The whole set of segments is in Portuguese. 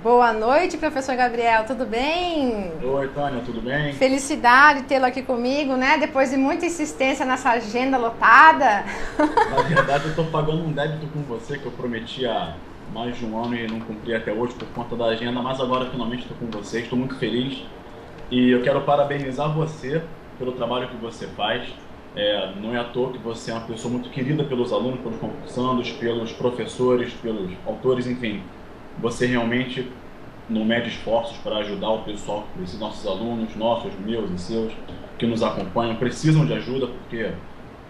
Boa noite, professor Gabriel, tudo bem? Oi, Tânia, tudo bem? Felicidade tê-lo aqui comigo, né? Depois de muita insistência nessa agenda lotada. Na verdade, eu estou pagando um débito com você que eu prometi há mais de um ano e não cumpri até hoje por conta da agenda, mas agora finalmente estou com você, estou muito feliz e eu quero parabenizar você pelo trabalho que você faz. Não é à toa que você é uma pessoa muito querida pelos alunos, pelos concursandos, pelos professores, pelos autores, enfim. Você realmente não mede esforços para ajudar o pessoal que precisa, nossos alunos, nossos, meus e seus, que nos acompanham, precisam de ajuda porque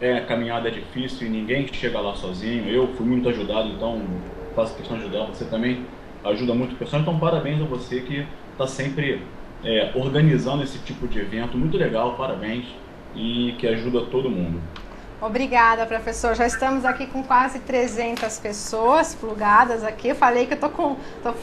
a caminhada é difícil e ninguém chega lá sozinho. Eu fui muito ajudado, então faço questão de ajudar. Você também ajuda muito o pessoal, então parabéns a você que está sempre organizando esse tipo de evento, muito legal, parabéns, e que ajuda todo mundo. Obrigada, professor. Já estamos aqui com quase 300 pessoas plugadas aqui. Eu falei que eu tô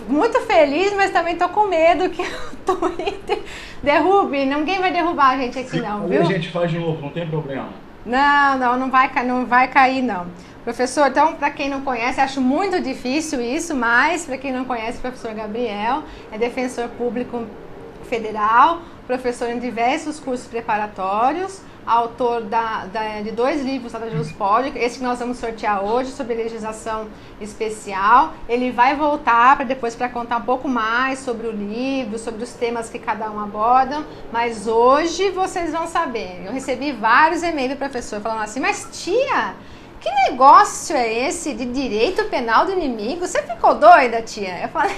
muito feliz, mas também tô com medo que o Twitter derrube. Ninguém vai derrubar a gente aqui não, Aí a viu? gente faz de novo, não tem problema. Não vai cair não. Professor, então, para quem não conhece, acho muito difícil isso, mas para quem não conhece, o professor Gabriel é defensor público federal, professor em diversos cursos preparatórios, autor de 2 livros da Juspod, esse que nós vamos sortear hoje, sobre legislação especial. Ele vai voltar para contar um pouco mais sobre o livro, sobre os temas que cada um aborda, mas hoje vocês vão saber. Eu recebi vários e-mails do professor falando assim, mas tia, que negócio é esse de direito penal do inimigo? Você ficou doida, tia? Eu falei,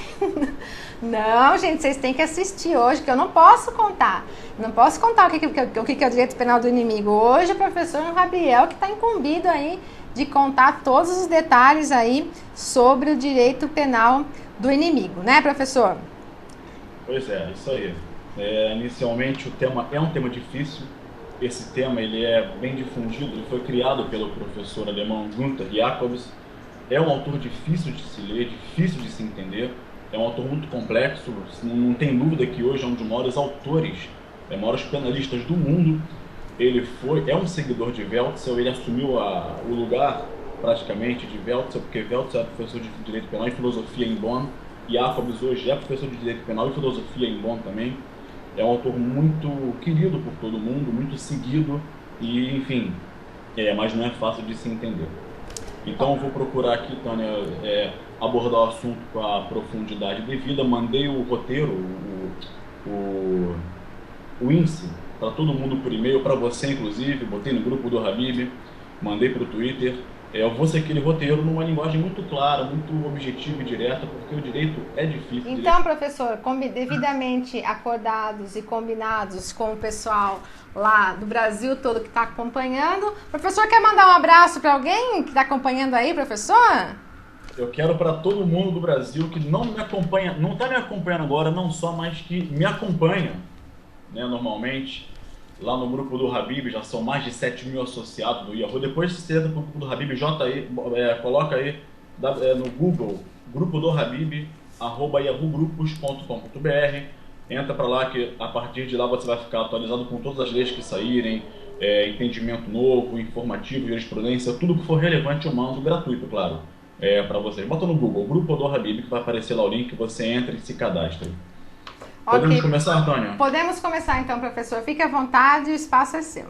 não, gente, vocês têm que assistir hoje, que eu não posso contar. Não posso contar o que é o direito penal do inimigo. Hoje o professor Gabriel que está incumbido aí de contar todos os detalhes aí sobre o direito penal do inimigo, né, professor? Pois é, isso aí. Inicialmente o tema é um tema difícil. Esse tema ele é bem difundido, ele foi criado pelo professor alemão Gunther Jacobs. É um autor difícil de se ler, difícil de se entender. É um autor muito complexo. Não tem dúvida que hoje é um dos maiores autores, maiores penalistas do mundo. É um seguidor de Weltzel. Ele assumiu o lugar praticamente de Weltzel, porque Weltzel é professor de Direito Penal e Filosofia em Bonn. E Jacobs hoje é professor de Direito Penal e Filosofia em Bonn também. É um autor muito querido por todo mundo, muito seguido e, enfim, mas não é fácil de se entender. Então, eu vou procurar aqui, Tânia, abordar o assunto com a profundidade devida. Mandei o roteiro, o, o índice, para todo mundo por e-mail, para você, inclusive. Botei no grupo do Habib, mandei para o Twitter. Eu vou ser aquele roteiro numa linguagem muito clara, muito objetiva e direta, porque o direito é difícil. Então, professor, devidamente acordados e combinados com o pessoal lá do Brasil todo que está acompanhando, o professor quer mandar um abraço para alguém que está acompanhando aí, professor? Eu quero para todo mundo do Brasil que não me acompanha, não está me acompanhando agora, não só, mas que me acompanha, né, normalmente. Lá no grupo do Habib já são mais de 7 mil associados do Yahoo. Depois que você entra no grupo do Habib, coloca aí no Google, grupo do Habib, @yahoogrupos.com.br. Entra para lá que a partir de lá você vai ficar atualizado com todas as leis que saírem, entendimento novo, informativo, jurisprudência, tudo que for relevante eu mando, gratuito, claro, para vocês. Bota no Google, grupo do Habib, que vai aparecer lá o link, você entra e se cadastra. Podemos Ok. começar, Tânia? Podemos começar então, professor. Fique à vontade, o espaço é seu.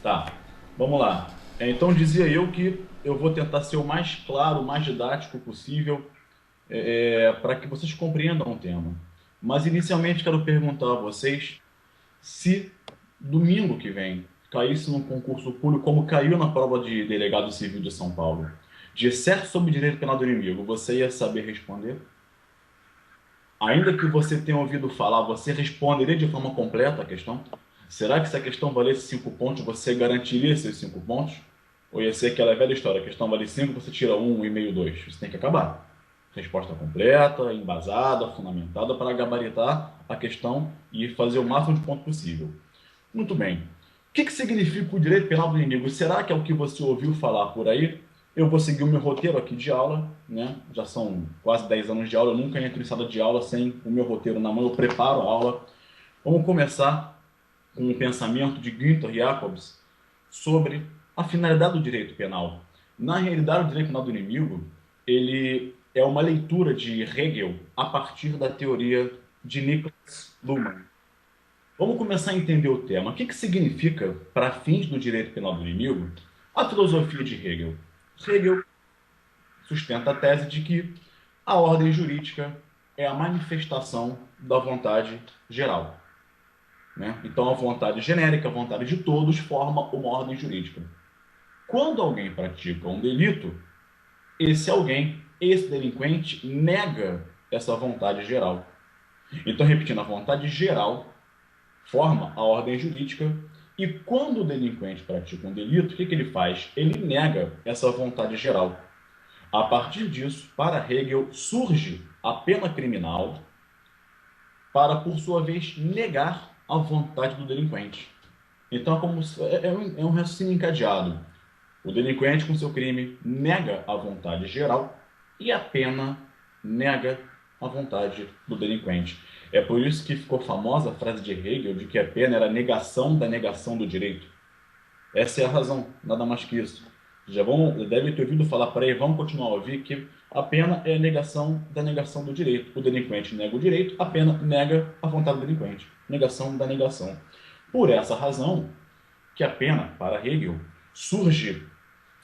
Tá, vamos lá. Então dizia eu que eu vou tentar ser o mais claro, o mais didático possível, para que vocês compreendam o tema. Mas inicialmente quero perguntar a vocês se domingo que vem caísse num concurso público como caiu na prova de delegado civil de São Paulo, disser sobre direito penal do inimigo, você ia saber responder? Ainda que você tenha ouvido falar, você responderia de forma completa a questão? Será que se a questão valesse 5 pontos, você garantiria esses 5 pontos? Ou ia ser aquela velha história, a questão vale 5, você tira 1, 1,5, 2. Isso tem que acabar. Resposta completa, embasada, fundamentada para gabaritar a questão e fazer o máximo de ponto possível. Muito bem. O que significa o direito penal do inimigo? Será que é o que você ouviu falar por aí? Eu vou seguir o meu roteiro aqui de aula, né? Já são quase 10 anos de aula, eu nunca entro em sala de aula sem o meu roteiro na mão, eu preparo a aula. Vamos começar com o pensamento de Günther Jacobs sobre a finalidade do direito penal. Na realidade, o direito penal do inimigo, ele é uma leitura de Hegel a partir da teoria de Niklas Luhmann. Vamos começar a entender o tema. O que significa, para fins do direito penal do inimigo, a filosofia de Hegel? Hegel sustenta a tese de que a ordem jurídica é a manifestação da vontade geral, né? Então, a vontade genérica, a vontade de todos, forma uma ordem jurídica. Quando alguém pratica um delito, esse alguém, esse delinquente, nega essa vontade geral. Então, repetindo, a vontade geral forma a ordem jurídica, e quando o delinquente pratica um delito, o que ele faz? Ele nega essa vontade geral. A partir disso, para Hegel, surge a pena criminal para, por sua vez, negar a vontade do delinquente. Então, é um raciocínio encadeado. O delinquente, com seu crime, nega a vontade geral e a pena nega a vontade do delinquente. É por isso que ficou famosa a frase de Hegel de que a pena era a negação da negação do direito. Essa é a razão, nada mais que isso. Deve ter ouvido falar por aí, vamos continuar a ouvir que a pena é a negação da negação do direito. O delinquente nega o direito, a pena nega a vontade do delinquente. Negação da negação. Por essa razão, que a pena, para Hegel, surge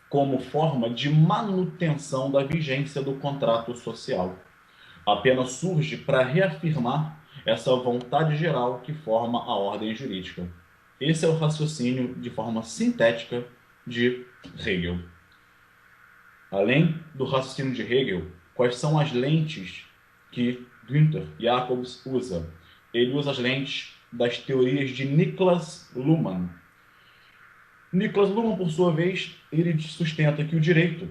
como forma de manutenção da vigência do contrato social. A pena surge para reafirmar essa vontade geral que forma a ordem jurídica. Esse é o raciocínio de forma sintética de Hegel. Além do raciocínio de Hegel, quais são as lentes que Günther Jacobs usa? Ele usa as lentes das teorias de Niklas Luhmann. Niklas Luhmann, por sua vez, ele sustenta que o direito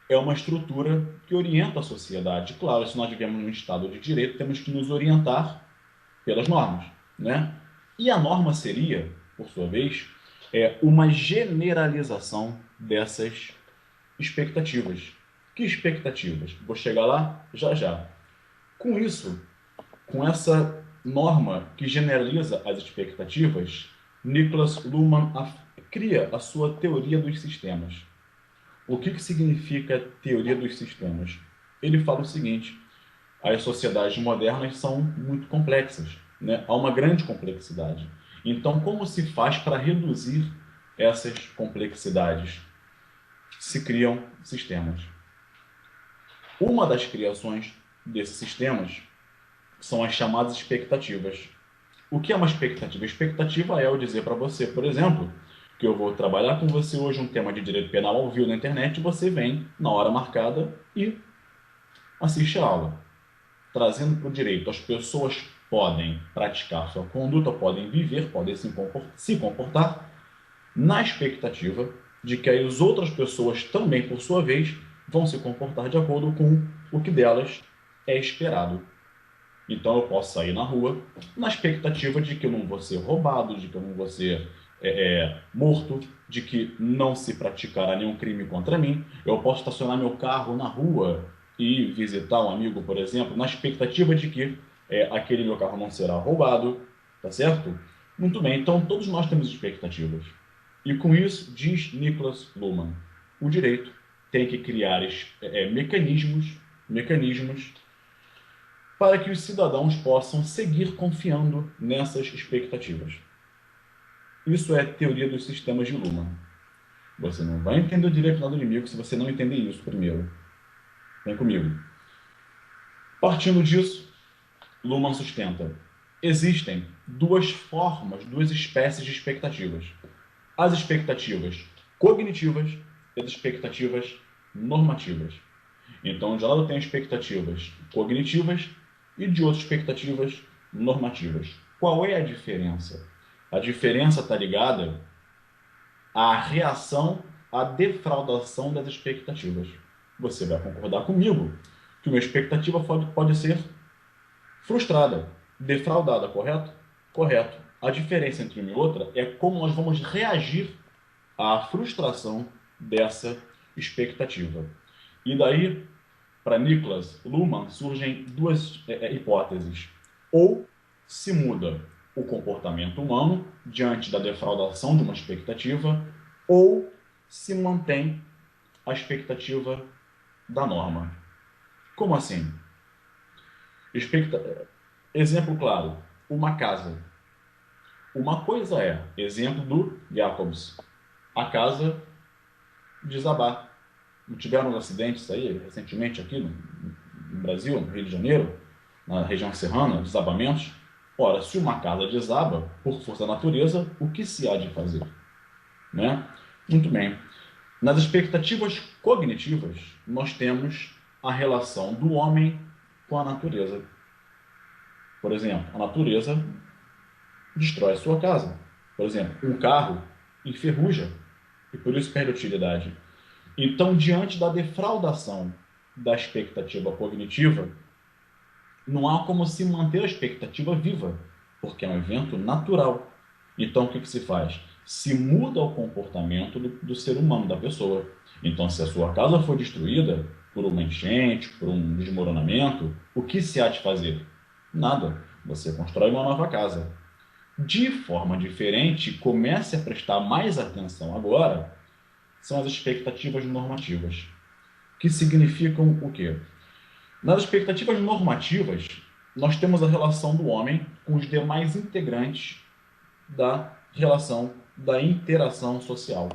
é uma estrutura que orienta a sociedade. Claro, se nós vivemos num estado de direito, temos que nos orientar pelas normas, né? E a norma seria, por sua vez, uma generalização dessas expectativas. Que expectativas? Vou chegar lá já já. Com isso, com essa norma que generaliza as expectativas, Niklas Luhmann cria a sua teoria dos sistemas. O que significa teoria dos sistemas? Ele fala o seguinte: as sociedades modernas são muito complexas, né? Há uma grande complexidade. Então, como se faz para reduzir essas complexidades? Se criam sistemas. Uma das criações desses sistemas são as chamadas expectativas. O que é uma expectativa? Expectativa é eu dizer para você, por exemplo, que eu vou trabalhar com você hoje um tema de direito penal ao vivo na internet, e você vem na hora marcada e assiste a aula. Trazendo para o direito, as pessoas podem praticar sua conduta, podem viver, podem se comportar na expectativa de que as outras pessoas também, por sua vez, vão se comportar de acordo com o que delas é esperado. Então eu posso sair na rua na expectativa de que eu não vou ser roubado, de que eu não vou ser morto, de que não se praticará nenhum crime contra mim. Eu posso estacionar meu carro na rua e visitar um amigo, por exemplo, na expectativa de que aquele meu carro não será roubado, tá certo? Muito bem, então todos nós temos expectativas. E com isso, diz Niklas Luhmann, o direito tem que criar mecanismos para que os cidadãos possam seguir confiando nessas expectativas. Isso é a teoria dos sistemas de Luhmann. Você não vai entender o direito penal do inimigo se você não entender isso primeiro. Vem comigo. Partindo disso, Luhmann sustenta: existem duas espécies de expectativas. As expectativas cognitivas e as expectativas normativas. Então, de um lado tem expectativas cognitivas e de outro expectativas normativas. Qual é a diferença? A diferença está ligada à reação à defraudação das expectativas. Você vai concordar comigo que uma expectativa pode ser frustrada, defraudada, correto? Correto. A diferença entre uma e outra é como nós vamos reagir à frustração dessa expectativa. E daí, para Niklas Luhmann, surgem duas hipóteses. Ou se muda o comportamento humano diante da defraudação de uma expectativa, ou se mantém a expectativa da norma. Como assim? Exemplo claro, uma casa. Uma coisa é, exemplo do Jacobs, a casa desabar. Não tiveram acidentes aí recentemente aqui no Brasil, no Rio de Janeiro, na região serrana, desabamentos? Ora, se uma casa desaba, por força da natureza, o que se há de fazer? Né? Muito bem. Nas expectativas cognitivas, nós temos a relação do homem com a natureza. Por exemplo, a natureza destrói a sua casa. Por exemplo, um carro enferruja e por isso perde utilidade. Então, diante da defraudação da expectativa cognitiva, não há como se manter a expectativa viva, porque é um evento natural. Então, o que se faz? Se muda o comportamento do ser humano, da pessoa. Então, se a sua casa foi destruída por uma enchente, por um desmoronamento, o que se há de fazer? Nada. Você constrói uma nova casa. De forma diferente, comece a prestar mais atenção agora, são as expectativas normativas, que significam o quê? Nas expectativas normativas, nós temos a relação do homem com os demais integrantes da relação da interação social.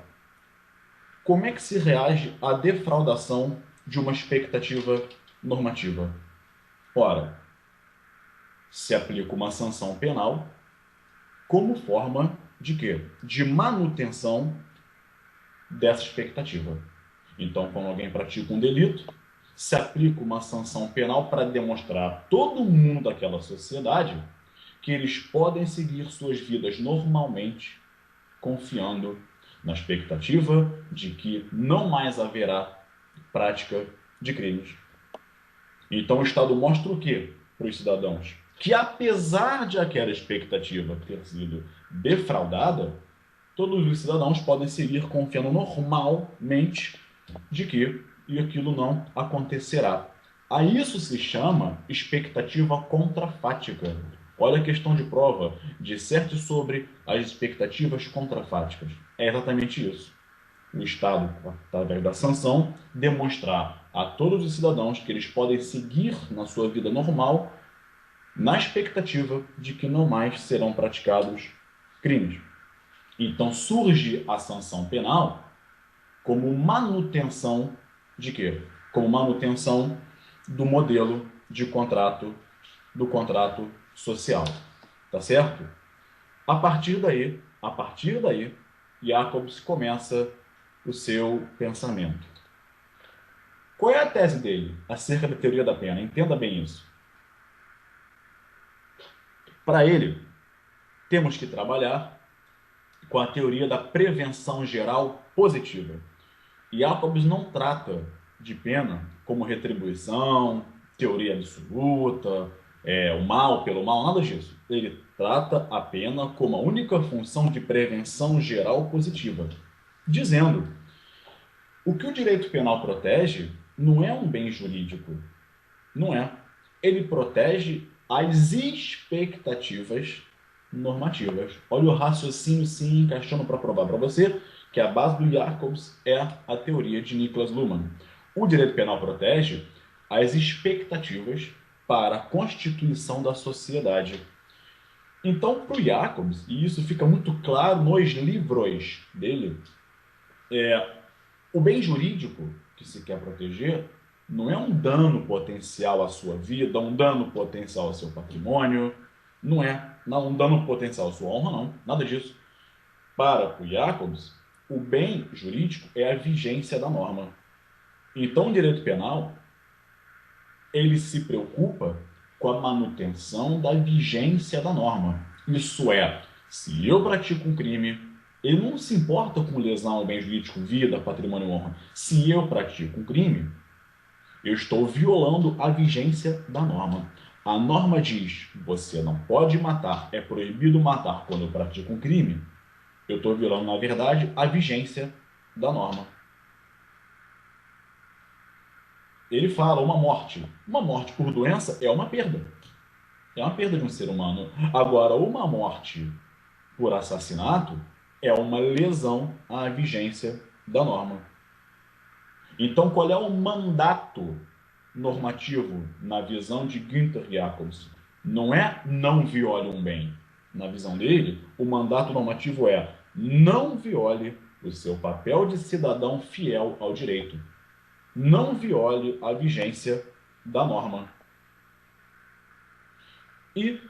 Como é que se reage à defraudação de uma expectativa normativa? Ora, se aplica uma sanção penal como forma de quê? De manutenção dessa expectativa. Então, quando alguém pratica um delito, se aplica uma sanção penal para demonstrar a todo mundo daquela sociedade que eles podem seguir suas vidas normalmente, confiando na expectativa de que não mais haverá prática de crimes. Então o Estado mostra o quê para os cidadãos? Que apesar de aquela expectativa ter sido defraudada, todos os cidadãos podem seguir confiando normalmente de que aquilo não acontecerá. A isso se chama expectativa contrafática. Olha a questão de prova, disserte sobre as expectativas contrafáticas. É exatamente isso. O Estado, através da sanção, demonstrar a todos os cidadãos que eles podem seguir na sua vida normal na expectativa de que não mais serão praticados crimes. Então surge a sanção penal como manutenção de quê? Como manutenção do modelo de contrato, do contrato social. Tá certo? A partir daí, Jacobs começa o seu pensamento. Qual é a tese dele acerca da teoria da pena? Entenda bem isso. Para ele, temos que trabalhar com a teoria da prevenção geral positiva. Jacobs não trata de pena como retribuição, teoria absoluta, o mal pelo mal, nada disso. Ele trata a pena como a única função de prevenção geral positiva, dizendo: o que o direito penal protege não é um bem jurídico, não é. Ele protege as expectativas normativas. Olha o raciocínio sim encaixando para provar para você que a base do Jacobs é a teoria de Niklas Luhmann. O direito penal protege as expectativas para a constituição da sociedade. Então, para o Jacobs, e isso fica muito claro nos livros dele, o bem jurídico que se quer proteger não é um dano potencial à sua vida, um dano potencial ao seu patrimônio, não é um dano potencial à sua honra, não, nada disso. Para o Jacobs, o bem jurídico é a vigência da norma. Então, o direito penal, ele se preocupa com a manutenção da vigência da norma. Isso é, se eu pratico um crime, ele não se importa com lesão ao bem jurídico, vida, patrimônio e honra. Se eu pratico um crime, eu estou violando a vigência da norma. A norma diz: você não pode matar, é proibido matar quando eu pratico um crime. Eu estou violando, na verdade, a vigência da norma. Ele fala uma morte. Uma morte por doença é uma perda. É uma perda de um ser humano. Agora, uma morte por assassinato é uma lesão à vigência da norma. Então, qual é o mandato normativo na visão de Günther Jacobs não é não viole um bem. Na visão dele, o mandato normativo é não viole o seu papel de cidadão fiel ao direito. Não viole a vigência da norma. E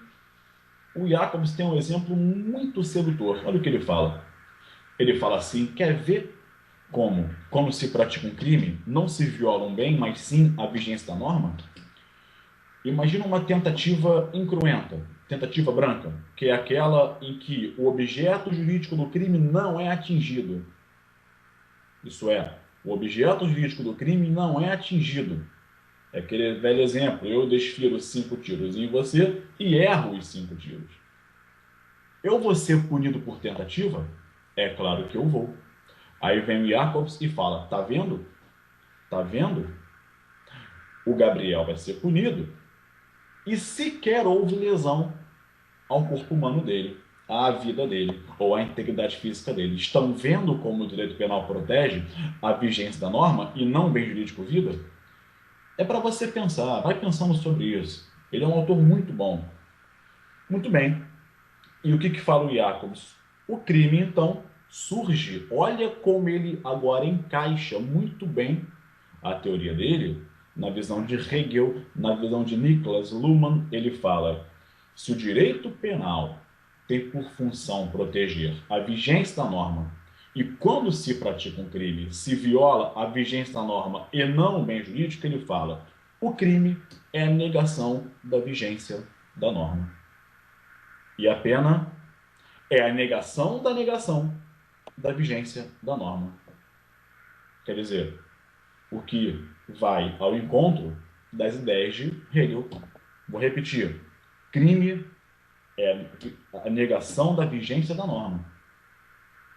o Jacobs tem um exemplo muito sedutor. Olha o que ele fala. Ele fala assim, quer ver como, quando se pratica um crime, não se viola um bem, mas sim a vigência da norma? Imagina uma tentativa incruenta, tentativa branca, que é aquela em que o objeto jurídico do crime não é atingido. Isso é, o objeto jurídico do crime não é atingido. É aquele velho exemplo, eu desfiro 5 tiros em você e erro os 5 tiros. Eu vou ser punido por tentativa? É claro que eu vou. Aí vem o Jacobs e fala, tá vendo? Tá vendo? O Gabriel vai ser punido e sequer houve lesão ao corpo humano dele, à vida dele ou à integridade física dele. Estão vendo como o direito penal protege a vigência da norma e não o bem jurídico vida? É para você pensar, vai pensando sobre isso. Ele é um autor muito bom. Muito bem. E o que fala o Jacobs? O crime, então, surge. Olha como ele agora encaixa muito bem a teoria dele na visão de Hegel, na visão de Niklas Luhmann. Ele fala, se o direito penal tem por função proteger a vigência da norma e quando se pratica um crime se viola a vigência da norma e não o bem jurídico, ele fala, o crime é a negação da vigência da norma. E a pena é a negação da vigência da norma. Quer dizer, o que vai ao encontro das ideias de Hegel. Vou repetir. Crime é a negação da vigência da norma.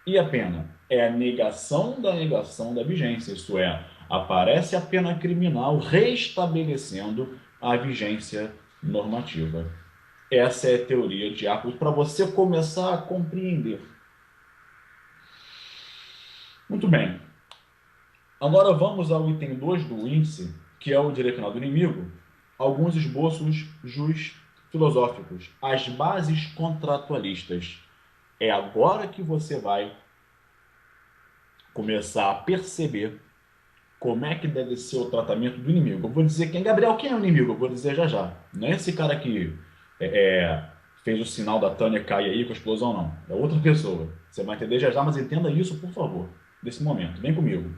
E a pena é a negação da vigência, isto é, aparece a pena criminal restabelecendo a vigência normativa. Essa é a teoria de Jacobs para você começar a compreender. Muito bem. Agora vamos ao item 2 do índice, que é o direito penal do inimigo, alguns esboços filosóficos, as bases contratualistas. É agora que você vai começar a perceber como é que deve ser o tratamento do inimigo. Eu vou dizer quem, Gabriel, quem é o inimigo? Eu vou dizer já já. Não é esse cara que fez o sinal da Tânia cair aí com a explosão, não. É outra pessoa. Você vai entender já já, mas entenda isso, por favor, nesse momento. Vem comigo.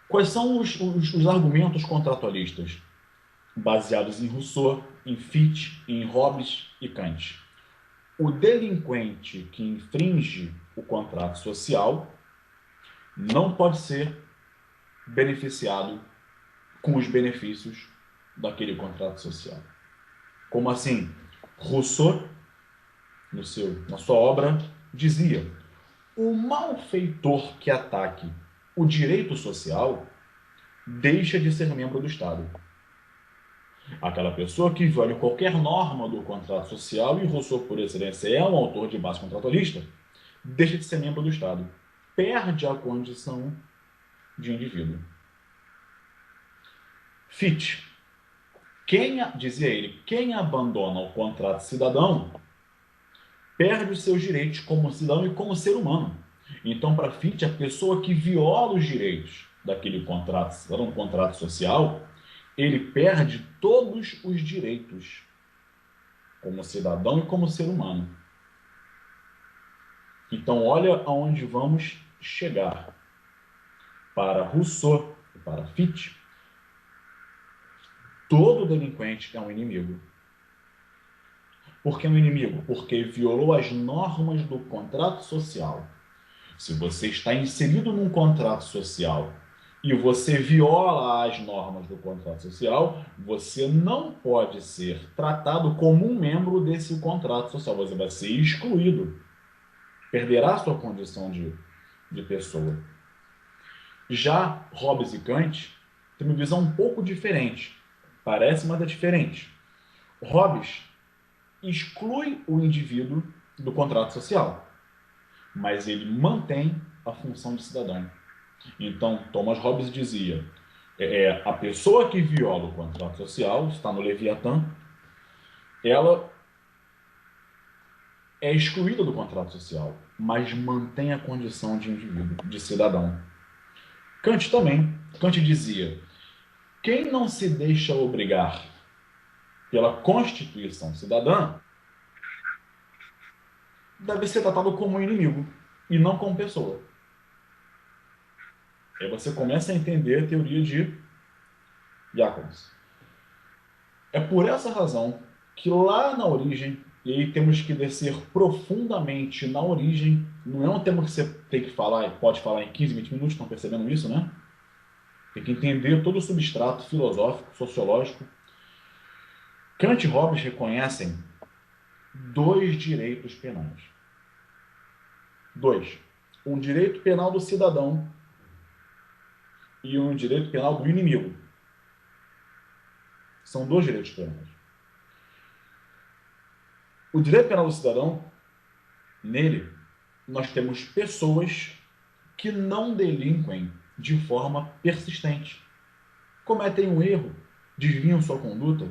Quais são os argumentos contratualistas? Baseados em Rousseau, em Fichte, em Hobbes e Kant. O delinquente que infringe o contrato social não pode ser beneficiado com os benefícios daquele contrato social. Como assim? Rousseau, na sua obra, dizia: o malfeitor que ataque o direito social deixa de ser membro do Estado. Aquela pessoa que viole qualquer norma do contrato social, e Rousseau, por excelência, é um autor de base contratualista, deixa de ser membro do Estado. Perde a condição de indivíduo. Fichte, dizia ele, quem abandona o contrato cidadão perde os seus direitos como cidadão e como ser humano. Então, para Fichte, a pessoa que viola os direitos daquele contrato cidadão, um contrato social, ele perde todos os direitos como cidadão e como ser humano. Então, olha aonde vamos chegar. Para Rousseau e para Fichte, todo delinquente é um inimigo. Por que um inimigo? Porque violou as normas do contrato social. Se você está inserido num contrato social e você viola as normas do contrato social, você não pode ser tratado como um membro desse contrato social. Você vai ser excluído. Perderá sua condição de pessoa. Já Hobbes e Kant têm uma visão um pouco diferente. Parece, mas é diferente. Hobbes exclui o indivíduo do contrato social, mas ele mantém a função de cidadão. Então, Thomas Hobbes dizia, A pessoa que viola o contrato social, está no Leviatã, ela é excluída do contrato social, mas mantém a condição de indivíduo, de cidadão. Kant também. Kant dizia: quem não se deixa obrigar pela Constituição cidadã deve ser tratado como um inimigo e não como pessoa. Aí você começa a entender a teoria de Jacobs. É por essa razão que lá na origem, e aí temos que descer profundamente na origem, não é um tema que você tem que falar, pode falar em 15, 20 minutos, estão percebendo isso, né? Tem que entender todo o substrato filosófico, sociológico. Kant e Hobbes reconhecem dois direitos penais. Dois. Um direito penal do cidadão e um direito penal do inimigo. São dois direitos penais. O direito penal do cidadão, nele, nós temos pessoas que não delinquem de forma persistente. Cometem um erro, desviam sua conduta,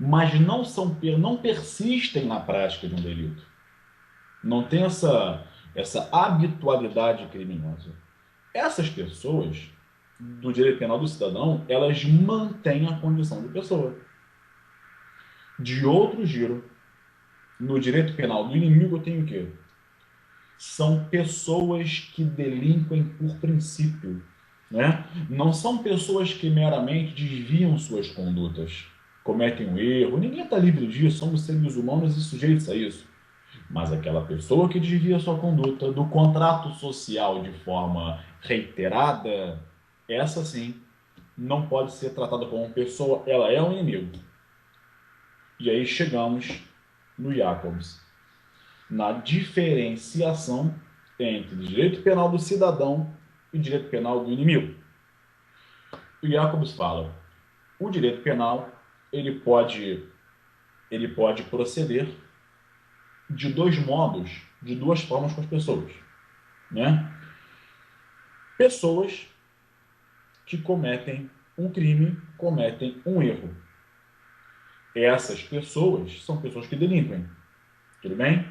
mas não persistem na prática de um delito. Não tem essa habitualidade criminosa. Essas pessoas, do direito penal do cidadão, elas mantêm a condição de pessoa. De outro giro, no direito penal do inimigo, eu tenho o quê? São pessoas que delinquem por princípio, né? Não são pessoas que meramente desviam suas condutas, cometem um erro. Ninguém está livre disso, somos seres humanos e sujeitos a isso. Mas aquela pessoa que desvia sua conduta do contrato social de forma reiterada, essa sim não pode ser tratada como pessoa, ela é um inimigo. E aí chegamos no Jacobs, na diferenciação entre direito penal do cidadão e direito penal do inimigo. O Jacobs fala: o direito penal ele pode proceder de dois modos, de duas formas com as pessoas, né? Pessoas que cometem um crime, cometem um erro. Essas pessoas são pessoas que delinquem, tudo bem?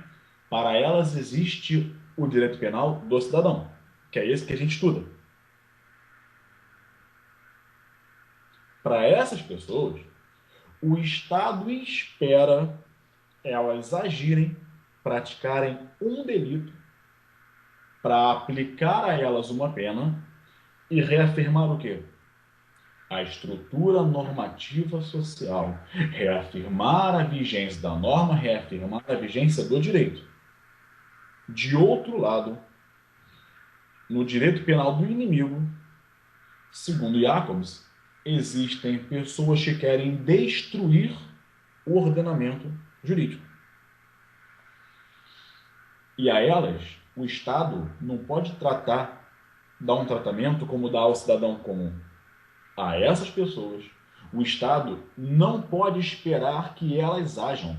Para elas existe o direito penal do cidadão, que é esse que a gente estuda. Para essas pessoas, o Estado espera elas agirem, praticarem um delito para aplicar a elas uma pena e reafirmar o quê? A estrutura normativa social, reafirmar a vigência da norma, reafirmar a vigência do direito. De outro lado, no direito penal do inimigo, segundo Jacobs, existem pessoas que querem destruir o ordenamento jurídico. E a elas, o Estado não pode dar um tratamento como dá ao cidadão comum. A essas pessoas, o Estado não pode esperar que elas ajam.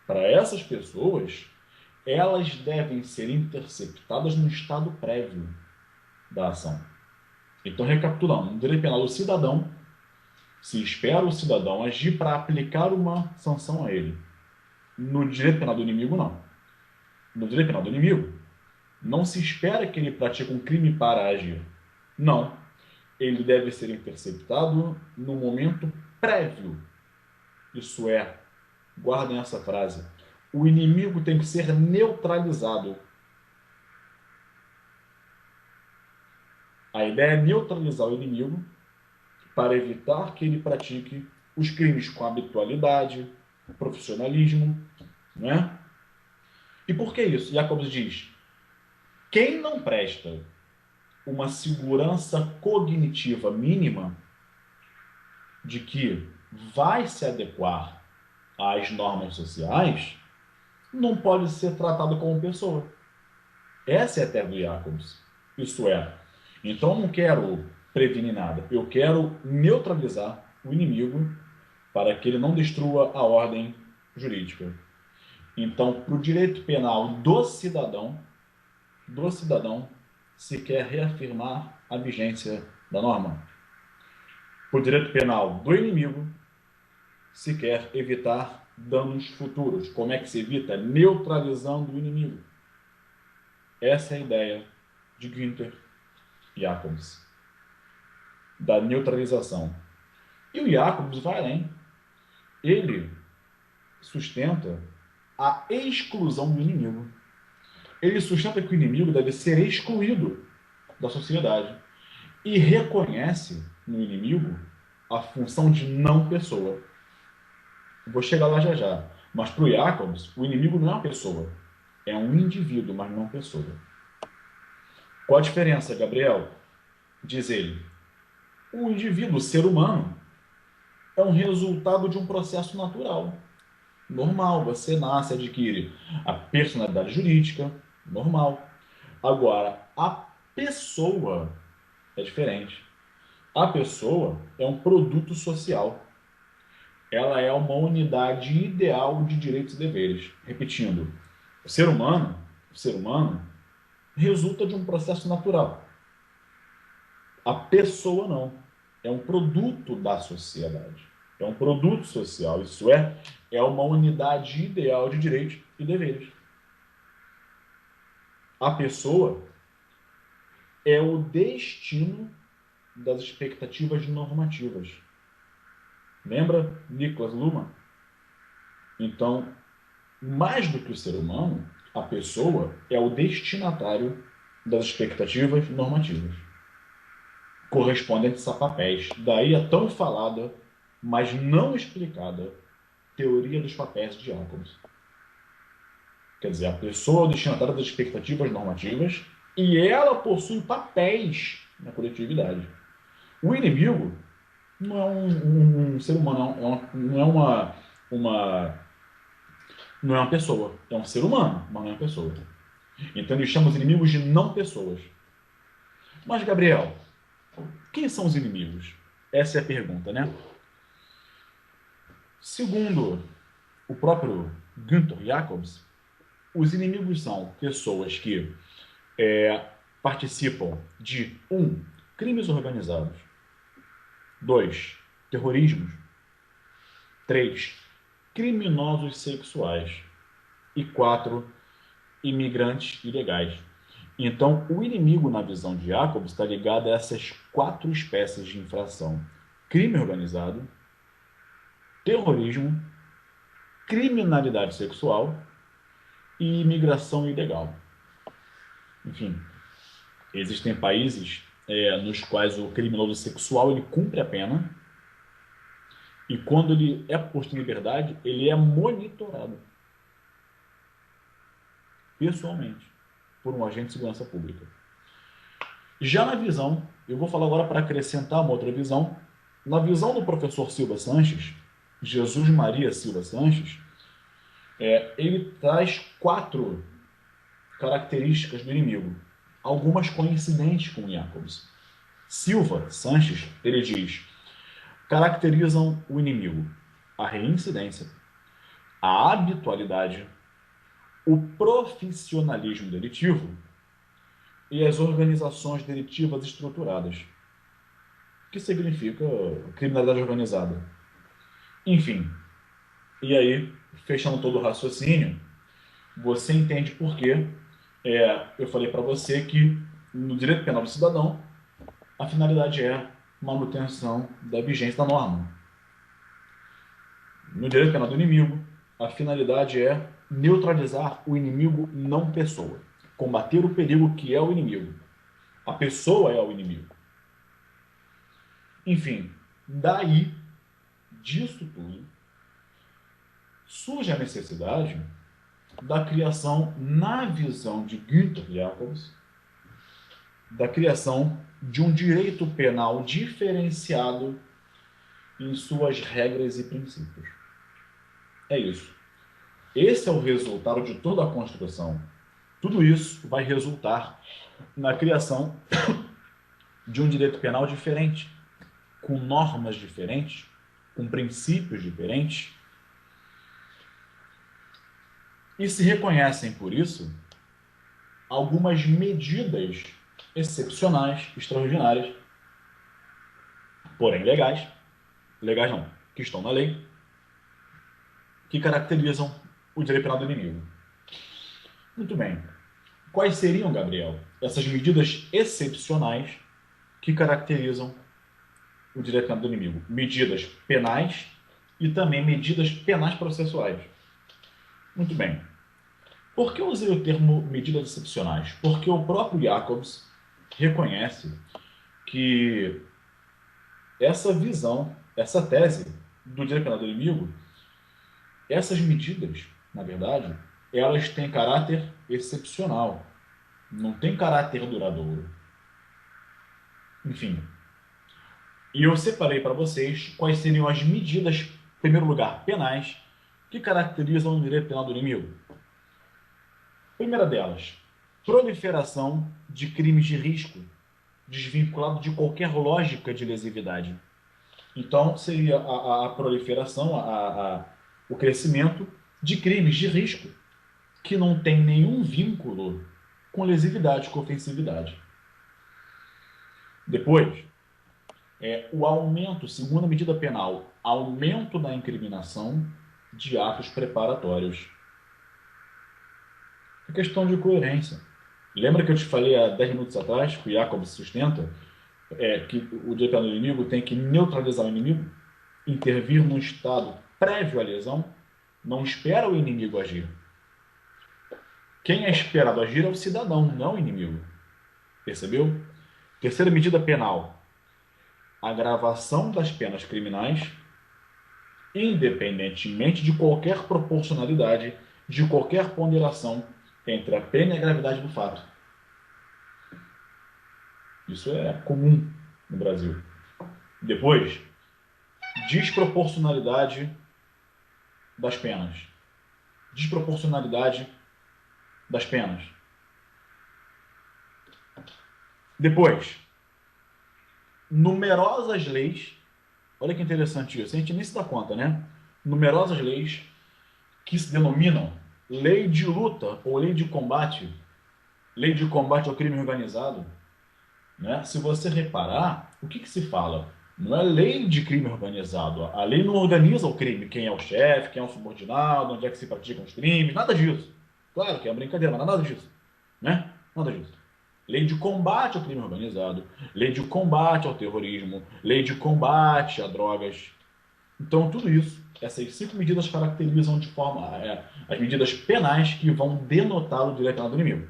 Para essas pessoas, elas devem ser interceptadas no estado prévio da ação. Então, recapitulando, no direito penal do cidadão, se espera o cidadão agir para aplicar uma sanção a ele. No direito penal do inimigo, não. No direito penal do inimigo, não se espera que ele pratique um crime para agir. Não. Ele deve ser interceptado no momento prévio. Isso é, guardem essa frase, o inimigo tem que ser neutralizado. A ideia é neutralizar o inimigo para evitar que ele pratique os crimes com habitualidade, profissionalismo, né? E por que isso? Jacobs diz: quem não presta uma segurança cognitiva mínima de que vai se adequar às normas sociais, não pode ser tratado como pessoa. Essa é a tese do Jacobs. Isso é, então eu não quero prevenir nada, eu quero neutralizar o inimigo para que ele não destrua a ordem jurídica. Então, para o direito penal do cidadão, se quer reafirmar a vigência da norma. Por direito penal do inimigo, se quer evitar danos futuros. Como é que se evita? Neutralizando o inimigo. Essa é a ideia de Günther Jacobs, da neutralização. E o Jacobs vai além. Ele sustenta a exclusão do inimigo. Ele sustenta que o inimigo deve ser excluído da sociedade e reconhece no inimigo a função de não pessoa. Vou chegar lá já já. Mas para o Jacobs, o inimigo não é uma pessoa. É um indivíduo, mas não uma pessoa. Qual a diferença, Gabriel? Diz ele. O indivíduo, o ser humano, é um resultado de um processo natural. Normal, você nasce, adquire a personalidade jurídica, normal. Agora, a pessoa é diferente. A pessoa é um produto social. Ela é uma unidade ideal de direitos e deveres. Repetindo, o ser humano resulta de um processo natural. A pessoa não. É um produto da sociedade. É um produto social. Isso é uma unidade ideal de direitos e deveres. A pessoa é o destino das expectativas normativas. Lembra Niklas Luhmann? Então, mais do que o ser humano, a pessoa é o destinatário das expectativas normativas, correspondentes a papéis. Daí a tão falada, mas não explicada, teoria dos papéis de Jacobs. Quer dizer, a pessoa é o destinatário das expectativas normativas e ela possui papéis na coletividade. O inimigo não é um ser humano, não é não é uma pessoa. É um ser humano, mas não é uma pessoa. Então ele chama os inimigos de não pessoas. Mas, Gabriel, quem são os inimigos? Essa é a pergunta, né? Segundo o próprio Günther Jacobs, os inimigos são pessoas que participam de 1. Crimes organizados. 2. Terrorismo. 3. Criminosos sexuais. E 4. Imigrantes ilegais. Então, o inimigo, na visão de Jacobs, está ligado a essas 4 espécies de infração: crime organizado, terrorismo, criminalidade sexual e imigração ilegal. Enfim, existem países nos quais o criminoso sexual ele cumpre a pena e quando ele é posto em liberdade, ele é monitorado pessoalmente por um agente de segurança pública. Já na visão, eu vou falar agora para acrescentar uma outra visão, na visão do professor Silva Sanches, Jesus Maria Silva Sanches, ele traz 4 características do inimigo, algumas coincidentes com Jacobs. Silva Sanches, ele diz, caracterizam o inimigo: a reincidência, a habitualidade, o profissionalismo delitivo e as organizações delitivas estruturadas, que significa criminalidade organizada. Enfim, e aí, fechando todo o raciocínio, você entende por que eu falei para você que no direito penal do cidadão, a finalidade é manutenção da vigência da norma. No direito penal do inimigo, a finalidade é neutralizar o inimigo não pessoa, combater o perigo que é o inimigo. A pessoa é o inimigo. Enfim, daí, disso tudo, surge a necessidade da criação, na visão de Günther Jacobs, da criação de um direito penal diferenciado em suas regras e princípios. É isso. Esse é o resultado de toda a construção. Tudo isso vai resultar na criação de um direito penal diferente, com normas diferentes, com princípios diferentes, e se reconhecem, por isso, algumas medidas excepcionais, extraordinárias, porém legais não, que estão na lei, que caracterizam o direito penal do inimigo. Muito bem. Quais seriam, Gabriel, essas medidas excepcionais que caracterizam o direito penal do inimigo? Medidas penais e também medidas penais processuais. Muito bem. Por que eu usei o termo medidas excepcionais? Porque o próprio Jacobs reconhece que essa visão, essa tese do direito penal do inimigo, essas medidas, na verdade, elas têm caráter excepcional, não tem caráter duradouro. Enfim, e eu separei para vocês quais seriam as medidas, em primeiro lugar, penais, que caracterizam o direito penal do inimigo. Primeira delas, proliferação de crimes de risco, desvinculado de qualquer lógica de lesividade. Então, seria a proliferação, o crescimento de crimes de risco que não tem nenhum vínculo com lesividade, com ofensividade. Depois, o aumento, segunda medida penal, aumento da incriminação de atos preparatórios. É questão de coerência. Lembra que eu te falei há 10 minutos atrás, que o Jacobs sustenta, que o direito penal do inimigo tem que neutralizar o inimigo, intervir num estado prévio à lesão, não espera o inimigo agir. Quem é esperado agir é o cidadão, não o inimigo. Percebeu? Terceira medida penal, agravação das penas criminais, independentemente de qualquer proporcionalidade, de qualquer ponderação entre a pena e a gravidade do fato. Isso é comum no Brasil. Depois, desproporcionalidade das penas. Desproporcionalidade das penas. Depois, numerosas leis, olha que interessante isso, a gente nem se dá conta, né? Numerosas leis que se denominam lei de luta ou lei de combate ao crime organizado, né? Se você reparar, o que se fala? Não é lei de crime organizado. A lei não organiza o crime. Quem é o chefe, quem é o subordinado, onde é que se praticam os crimes, nada disso. Claro que é uma brincadeira, mas nada disso. Né? Nada disso. Lei de combate ao crime organizado, lei de combate ao terrorismo, lei de combate a drogas. Então, tudo isso, essas 5 medidas caracterizam de forma as medidas penais que vão denotar o direito penal do inimigo.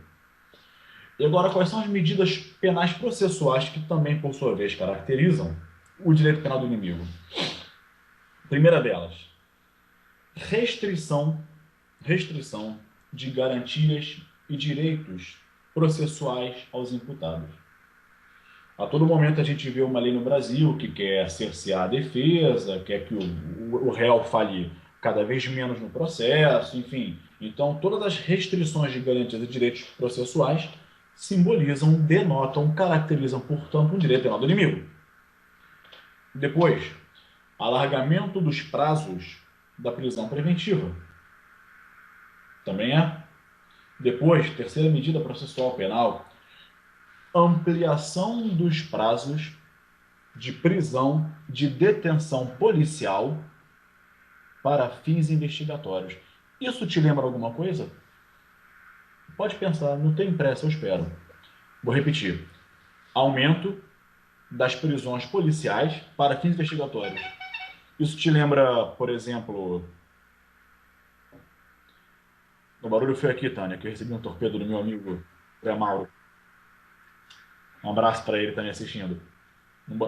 E agora, quais são as medidas penais processuais que também, por sua vez, caracterizam o direito penal do inimigo? Primeira delas, restrição de garantias e direitos processuais aos imputados. A todo momento a gente vê uma lei no Brasil que quer cercear a defesa, quer que o réu fale cada vez menos no processo, enfim. Então, todas as restrições de garantias e direitos processuais simbolizam, denotam, caracterizam, portanto, um direito penal do inimigo. Depois, alargamento dos prazos da prisão preventiva. Também é. Depois, terceira medida processual penal, ampliação dos prazos de prisão, de detenção policial para fins investigatórios. Isso te lembra alguma coisa? Pode pensar, não tem pressa, eu espero. Vou repetir. Aumento das prisões policiais para fins investigatórios. Isso te lembra, por exemplo... O barulho foi aqui, Tânia, que eu recebi um torpedo do meu amigo Zé Mauro. Um abraço para ele que está me assistindo.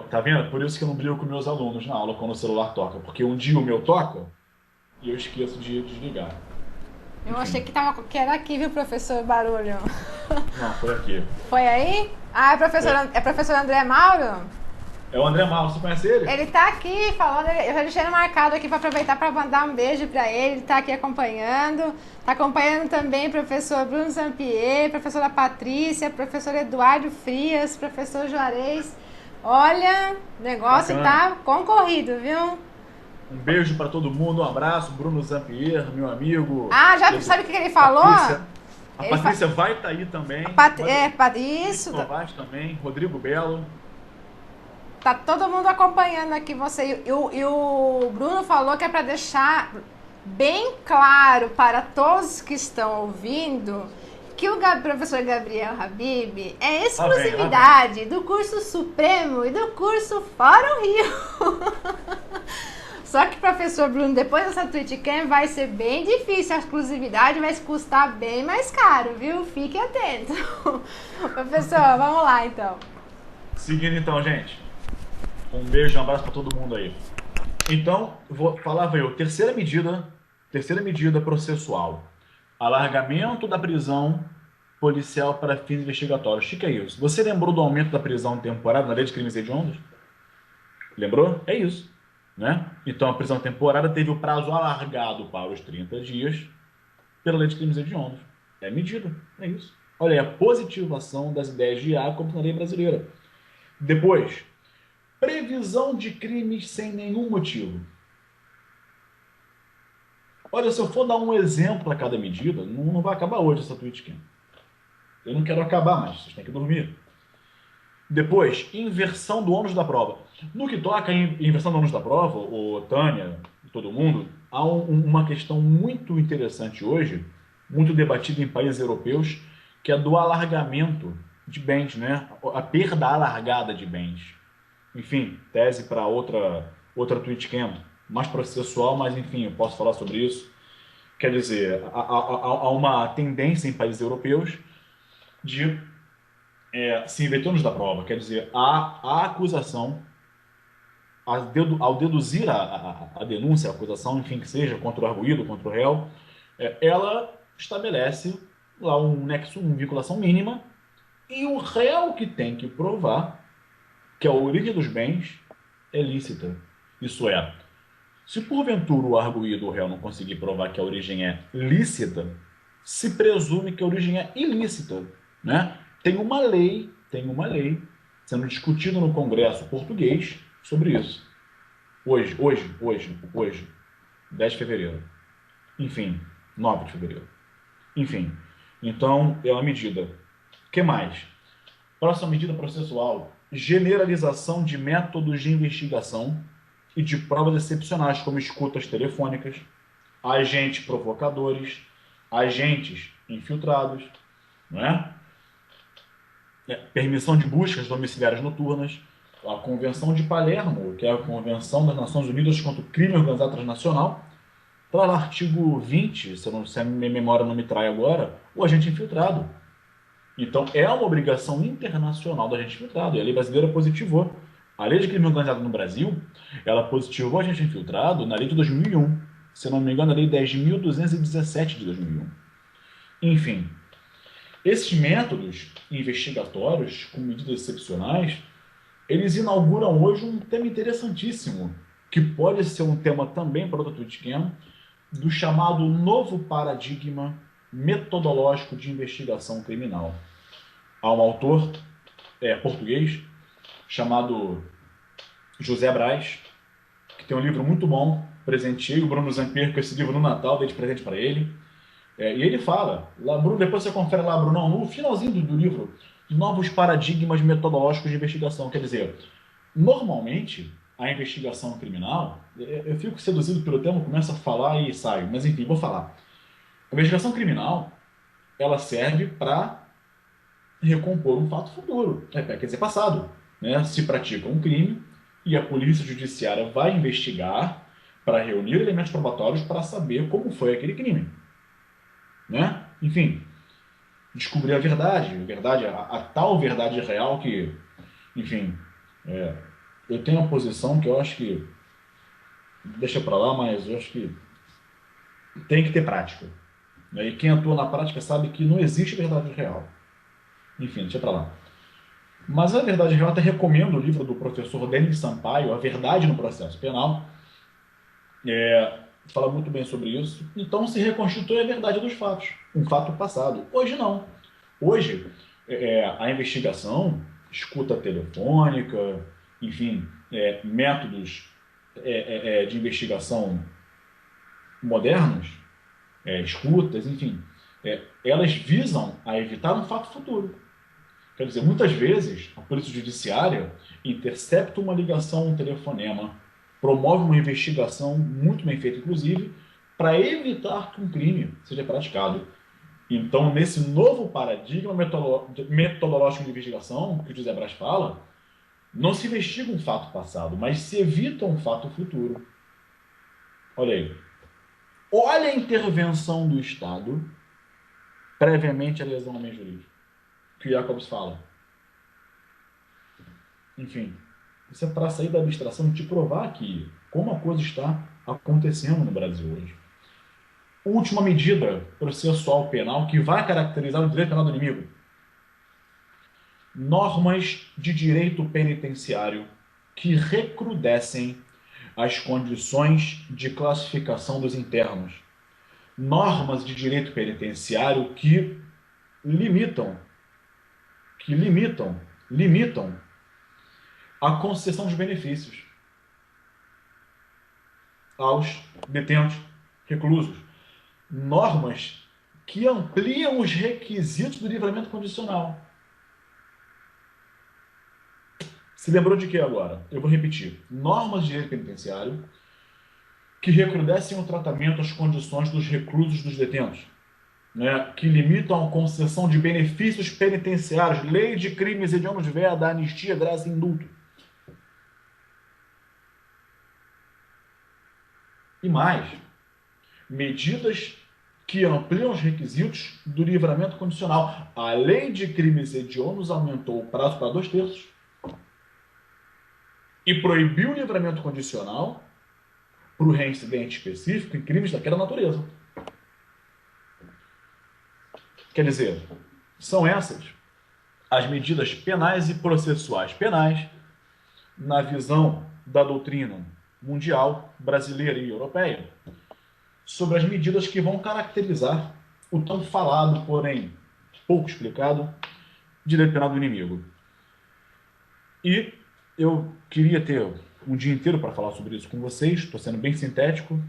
Tá vendo? Por isso que eu não brigo com meus alunos na aula quando o celular toca. Porque um dia o meu toca e eu esqueço de desligar. Eu achei que era aqui, viu, professor Barulho? Não, foi aqui. Foi aí? Ah, é professor André Mauro? É o André Mauro, você conhece ele? Ele tá aqui falando, eu já deixei ele marcado aqui para aproveitar para mandar um beijo para ele. Ele tá aqui acompanhando. Tá acompanhando também o professor Bruno Zampier, professora Patrícia, professor Eduardo Frias, professor Juarez. Olha, o negócio tá concorrido, viu? Um beijo para todo mundo, um abraço, Bruno Zampier, meu amigo. Ah, já sabe o que ele falou? A Patrícia vai estar aí também. Isso. Novaes também, Rodrigo Belo. Tá todo mundo acompanhando aqui você. E o Bruno falou que é para deixar bem claro para todos que estão ouvindo que o professor Gabriel Habib é exclusividade do curso Supremo e do curso Fora o Rio. Só que, professor Bruno, depois dessa Twitchcam vai ser bem difícil. A exclusividade vai custar bem mais caro, viu? Fique atento. Professor, vamos lá então. Seguindo então, gente. Um beijo, um abraço para todo mundo aí. Então, falava eu, terceira medida processual. Alargamento da prisão policial para fins investigatórios. O que é isso? Você lembrou do aumento da prisão temporária na lei de crimes hediondos? Lembrou? É isso. Né? Então, a prisão temporária teve o prazo alargado para os 30 dias pela lei de crimes hediondos. É medida, é isso. Olha aí, a positivação das ideias de Jacobs na lei brasileira. Depois, previsão de crimes sem nenhum motivo. Olha, se eu for dar um exemplo a cada medida, não vai acabar hoje essa Twitchcam. Eu não quero acabar, mas vocês têm que dormir. Depois, inversão do ônus da prova. No que toca em inversão do ônus da prova, o Tânia, todo mundo, há uma questão muito interessante hoje, muito debatida em países europeus, que é do alargamento de bens, né? A perda alargada de bens. Enfim, tese para outra Twitchcam, mais processual, mas enfim, eu posso falar sobre isso. Quer dizer, há uma tendência em países europeus de se inverter o ônus da prova. Quer dizer, a acusação, ao deduzir a denúncia, a acusação, enfim, que seja, contra o arguido, contra o réu, ela estabelece lá um nexo, uma vinculação mínima, e o réu que tem que provar que a origem dos bens é lícita. Isso é, se porventura o arguido ou o réu não conseguir provar que a origem é lícita, se presume que a origem é ilícita, né? Tem uma lei sendo discutida no Congresso português sobre isso. Hoje, 10 de fevereiro. Enfim, 9 de fevereiro. Enfim, então é uma medida. O que mais? Próxima medida processual, generalização de métodos de investigação e de provas excepcionais, como escutas telefônicas, agentes provocadores, agentes infiltrados, não é? Permissão de buscas domiciliares noturnas, a Convenção de Palermo, que é a Convenção das Nações Unidas contra o Crime Organizado Transnacional, está lá artigo 20, se a minha memória não me trai agora, o agente infiltrado. Então, é uma obrigação internacional do agente infiltrado, e a lei brasileira positivou. A lei de crime organizado no Brasil, ela positivou o agente infiltrado na lei de 2001. Se não me engano, a lei 10.217 de 2001. Enfim, esses métodos investigatórios, com medidas excepcionais, eles inauguram hoje um tema interessantíssimo, que pode ser um tema também para outra Twitchcam, do chamado novo paradigma metodológico de investigação criminal. Há um autor português chamado José Braz, que tem um livro muito bom, presenteei o Bruno Zampier com esse livro no Natal, dei de presente para ele. E ele fala, lá, Bruno, depois você confere lá, Bruno, no finalzinho do livro, novos paradigmas metodológicos de investigação. Quer dizer, normalmente, a investigação criminal, eu fico seduzido pelo termo, começo a falar e saio, mas enfim, vou falar. A investigação criminal, ela serve para recompor um fato futuro, quer dizer, passado. Né? Se pratica um crime e a polícia judiciária vai investigar para reunir elementos probatórios para saber como foi aquele crime. Né? Enfim, descobrir a verdade, a tal verdade real que, enfim, eu tenho uma posição que eu acho que, deixa para lá, mas eu acho que tem que ter prática. Né? E quem atua na prática sabe que não existe verdade real. Enfim, deixa para lá. Mas a verdade real, até recomendo o livro do professor Denis Sampaio, A Verdade no Processo Penal, fala muito bem sobre isso. Então se reconstitui a verdade dos fatos, um fato passado. Hoje não. Hoje, a investigação, escuta telefônica, enfim, métodos de investigação modernos, escutas, enfim, elas visam a evitar um fato futuro. Quer dizer, muitas vezes a polícia judiciária intercepta uma ligação, um telefonema, promove uma investigação muito bem feita, inclusive, para evitar que um crime seja praticado. Então, nesse novo paradigma metodológico de investigação que o José Braz fala, não se investiga um fato passado, mas se evita um fato futuro. Olha aí. Olha a intervenção do Estado previamente à lesão ao meio jurídico, que o Jacobs fala. Enfim, isso é para sair da abstração e te provar que como a coisa está acontecendo no Brasil hoje. Última medida processual penal que vai caracterizar o direito penal do inimigo. Normas de direito penitenciário que recrudescem as condições de classificação dos internos. Normas de direito penitenciário que limitam a concessão de benefícios aos detentos reclusos. Normas que ampliam os requisitos do livramento condicional. Se lembrou de que agora? Eu vou repetir. Normas de direito penitenciário que recrudescem o tratamento às condições dos reclusos dos detentos, né, que limitam a concessão de benefícios penitenciários, lei de crimes hediondos veda, anistia, graça e indulto. E mais, medidas que ampliam os requisitos do livramento condicional. A lei de crimes hediondos aumentou o prazo para 2/3 e proibiu o livramento condicional para o reincidente específico em crimes daquela natureza. Quer dizer, são essas as medidas penais e processuais penais na visão da doutrina mundial, brasileira e europeia, sobre as medidas que vão caracterizar o tão falado, porém pouco explicado, direito penal do inimigo. E eu queria ter um dia inteiro para falar sobre isso com vocês, estou sendo bem sintético.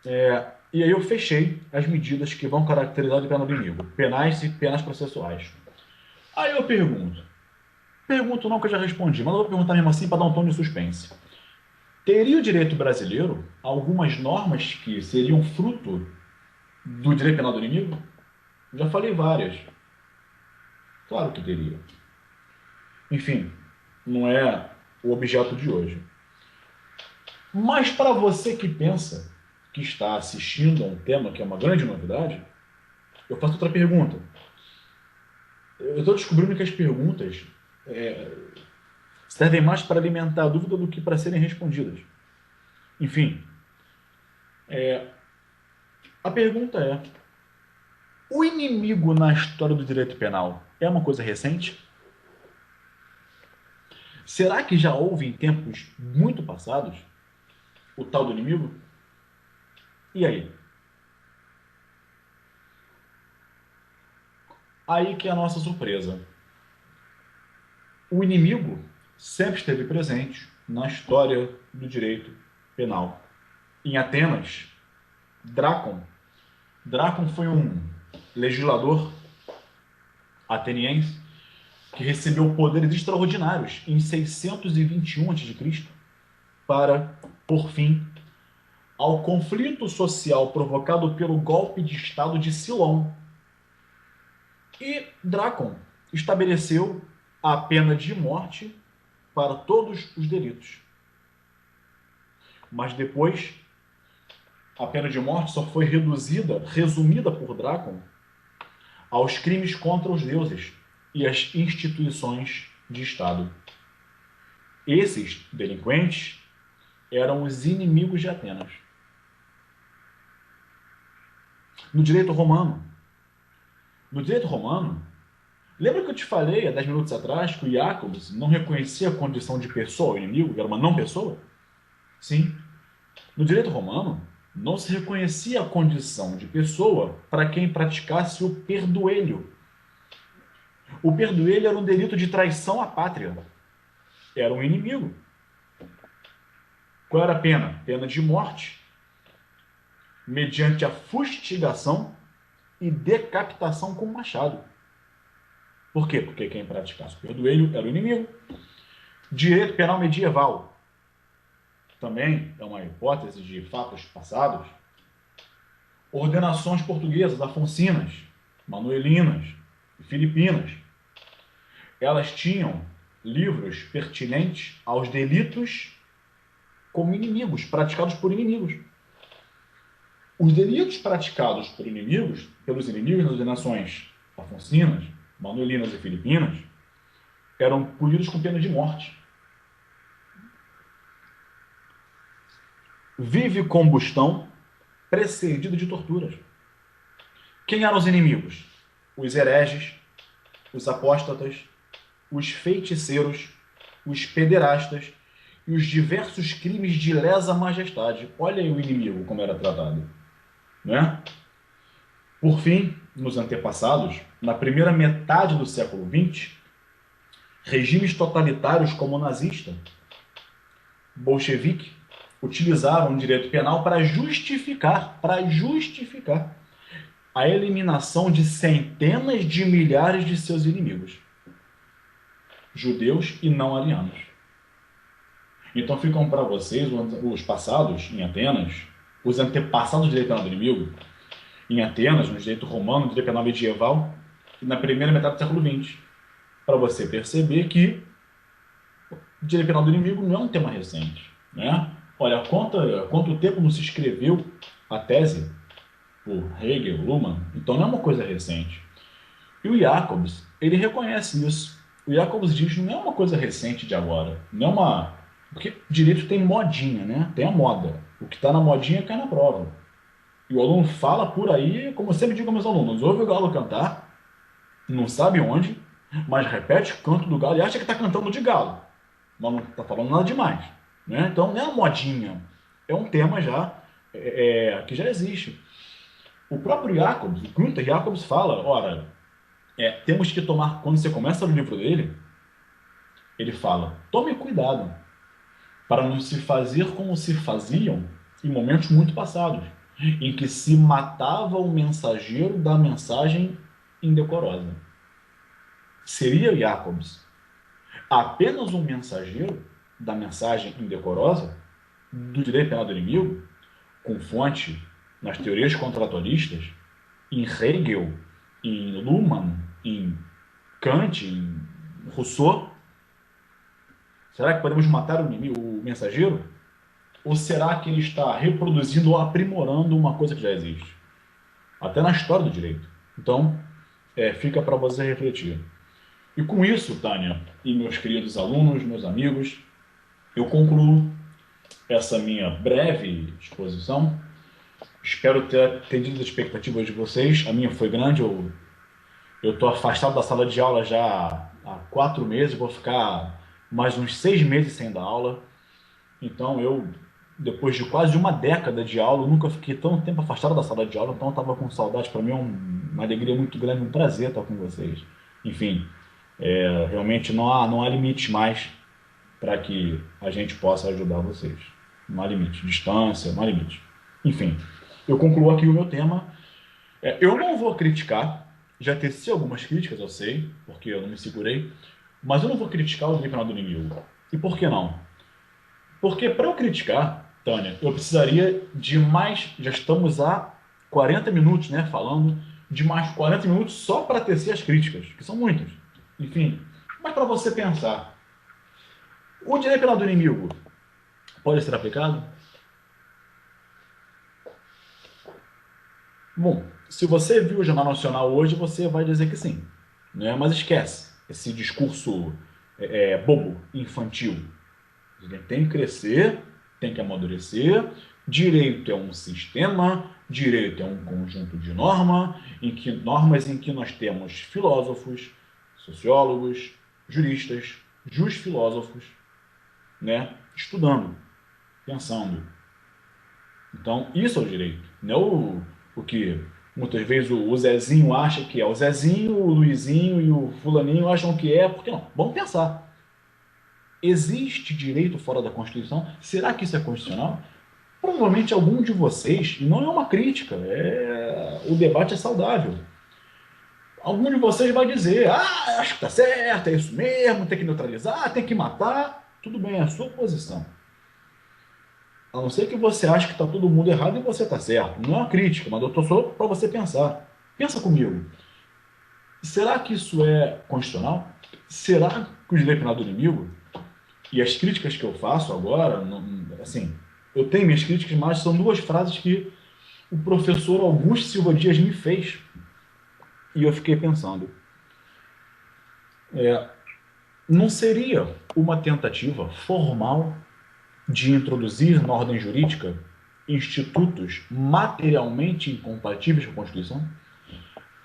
E aí eu fechei as medidas que vão caracterizar o direito penal do inimigo, penais e penas processuais. Aí eu pergunto não que eu já respondi, mas eu vou perguntar mesmo assim para dar um tom de suspense. Teria o direito brasileiro algumas normas que seriam fruto do direito penal do inimigo? Já falei várias. Claro que teria. Enfim, não é o objeto de hoje. Mas para você que pensa que está assistindo a um tema que é uma grande novidade, eu faço outra pergunta. Eu estou descobrindo que as perguntas servem mais para alimentar a dúvida do que para serem respondidas. Enfim, a pergunta é: o inimigo na história do direito penal é uma coisa recente? Será que já houve em tempos muito passados o tal do inimigo? E aí? Aí que é a nossa surpresa. O inimigo sempre esteve presente na história do direito penal. Em Atenas, Drácon foi um legislador ateniense que recebeu poderes extraordinários em 621 a.C. para pôr fim ao conflito social provocado pelo golpe de Estado de Silão. E Drácon estabeleceu a pena de morte para todos os delitos. Mas depois, a pena de morte só foi resumida por Drácon aos crimes contra os deuses e as instituições de Estado. Esses delinquentes eram os inimigos de Atenas. No direito romano, lembra que eu te falei há 10 minutos atrás que o Jacobs não reconhecia a condição de pessoa ao inimigo, era uma não pessoa? Sim. No direito romano, não se reconhecia a condição de pessoa para quem praticasse o perduelho. O perduelho era um delito de traição à pátria. Era um inimigo. Qual era a pena? Pena de morte. mediante a fustigação e decapitação com machado. Por quê? Porque quem praticasse o perdoeiro era o inimigo. Direito penal medieval também é uma hipótese de fatos passados. Ordenações portuguesas, afoncinas, manuelinas e filipinas. Elas tinham livros pertinentes aos delitos como inimigos, praticados por inimigos. Os delitos praticados por inimigos, pelos inimigos nas ordenações afoncinas, manuelinas e filipinas, eram punidos com pena de morte. Vive combustão precedido de torturas. Quem eram os inimigos? Os hereges, os apóstatas, os feiticeiros, os pederastas e os diversos crimes de lesa majestade. Olha aí o inimigo como era tratado, né? Por fim, nos antepassados, na primeira metade do século XX, regimes totalitários como o nazista, bolchevique, utilizaram o direito penal para justificar a eliminação de centenas de milhares de seus inimigos, judeus e não arianos. Então ficam para vocês os passados em Atenas, os antepassados do direito penal do inimigo, em Atenas, no direito romano, no direito penal medieval, e na primeira metade do século XX, para você perceber que o direito penal do inimigo não é um tema recente, né? Olha, quanto tempo não se escreveu a tese por Hegel, Luhmann, então não é uma coisa recente. E o Jacobs, ele reconhece isso. O Jacobs diz que não é uma coisa recente de agora, não é uma... Porque direito tem modinha, né? Tem a moda. O que está na modinha cai na prova. E o aluno fala por aí, como eu sempre digo aos meus alunos, ouve o galo cantar, não sabe onde, mas repete o canto do galo e acha que está cantando de galo. Mas não está falando nada demais. Né? Então, não é uma modinha. É um tema já que já existe. O próprio Jacobs, o Günther Jacobs fala, ora, temos que tomar, quando você começa o livro dele, ele fala, tome cuidado para não se fazer como se faziam em momentos muito passados, em que se matava o mensageiro da mensagem indecorosa. Seria Jacobs apenas um mensageiro da mensagem indecorosa do direito penal do inimigo, com fonte nas teorias contratualistas, em Hegel, em Luhmann, em Kant, em Rousseau? Será que podemos matar o inimigo, o mensageiro? Ou será que ele está reproduzindo ou aprimorando uma coisa que já existe? Até na história do direito. Então, fica para você refletir. E com isso, Tânia, e meus queridos alunos, meus amigos, eu concluo essa minha breve exposição. Espero ter atendido as expectativas de vocês. A minha foi grande. Eu estou afastado da sala de aula já há 4 meses. Vou ficar mais uns 6 meses sem dar aula. Então, depois de quase uma década de aula, eu nunca fiquei tão tempo afastado da sala de aula. Então, eu estava com saudade. Para mim é uma alegria muito grande, um prazer estar com vocês. Enfim, realmente não há limite mais para que a gente possa ajudar vocês. Não há limite. Distância, não há limite. Enfim, eu concluo aqui o meu tema. Eu não vou criticar, já teci algumas críticas, eu sei, porque eu não me segurei, mas eu não vou criticar o direito penal do inimigo. E por que não? Porque para eu criticar, Tânia, eu precisaria de mais, já estamos há 40 minutos, né, falando, de mais 40 minutos só para tecer as críticas, que são muitas. Enfim, mas para você pensar, o direito penal do inimigo pode ser aplicado? Bom, se você viu o Jornal Nacional hoje, você vai dizer que sim, né? Mas esquece esse discurso bobo, infantil. A gente tem que crescer, tem que amadurecer. Direito é um sistema, direito é um conjunto de normas em que nós temos filósofos, sociólogos, juristas, jusfilósofos, né? Estudando, pensando. Então, isso é o direito, não é o que muitas vezes o Zezinho acha que é. O Zezinho, o Luizinho e o fulaninho acham que é, porque não? Vamos pensar. Existe direito fora da Constituição? Será que isso é constitucional? Provavelmente algum de vocês, e não é uma crítica, o debate é saudável. Algum de vocês vai dizer, acho que tá certo, é isso mesmo, tem que neutralizar, tem que matar. Tudo bem, é a sua posição. A não ser que você ache que está todo mundo errado e você está certo. Não é uma crítica, mas eu estou só para você pensar. Pensa comigo. Será que isso é constitucional? Será que o direito penal do inimigo e as críticas que eu faço agora, assim, eu tenho minhas críticas, mas são duas frases que o professor Augusto Silva Dias me fez e eu fiquei pensando. Não seria uma tentativa formal de introduzir na ordem jurídica institutos materialmente incompatíveis com a Constituição?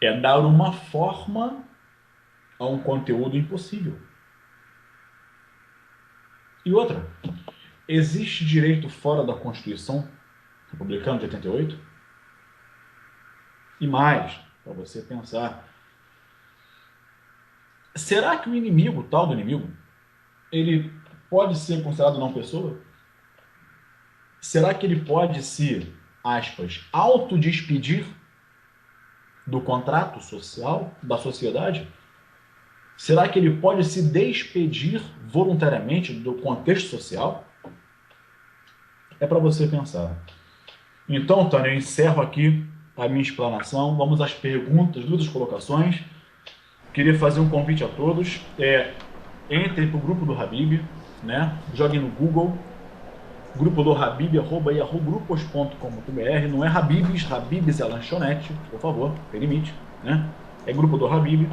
É dar uma forma a um conteúdo impossível. E outra, existe direito fora da Constituição republicana de 88? E mais, para você pensar, será que o inimigo, tal do inimigo, ele pode ser considerado não pessoa? Será que ele pode se, aspas, autodespedir do contrato social, da sociedade? Será que ele pode se despedir voluntariamente do contexto social? É para você pensar. Então, Tânia, eu encerro aqui a minha explanação. Vamos às perguntas, dúvidas, colocações. Queria fazer um convite a todos. Entrem para o grupo do Habib, né? Joguem no Google, grupo do Habib, @yahoogrupos.com.br. Não é Habibs, Habibs é lanchonete, por favor, tem limite, né? É grupo do Habib.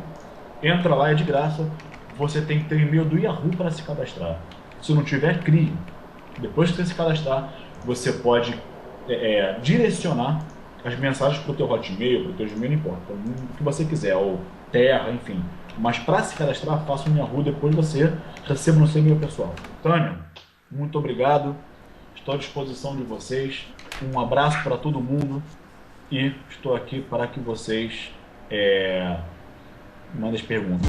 Entra lá, é de graça. Você tem que ter e-mail do Yahoo para se cadastrar. Se não tiver, crie. Depois que você se cadastrar, você pode direcionar as mensagens para o teu Hotmail, para o teu Gmail, não importa, o que você quiser, ou Terra, enfim. Mas para se cadastrar, faça um Yahoo, depois você receba no seu e-mail pessoal. Tânia, muito obrigado. Estou à disposição de vocês. Um abraço para todo mundo e estou aqui para que vocês mandem as perguntas.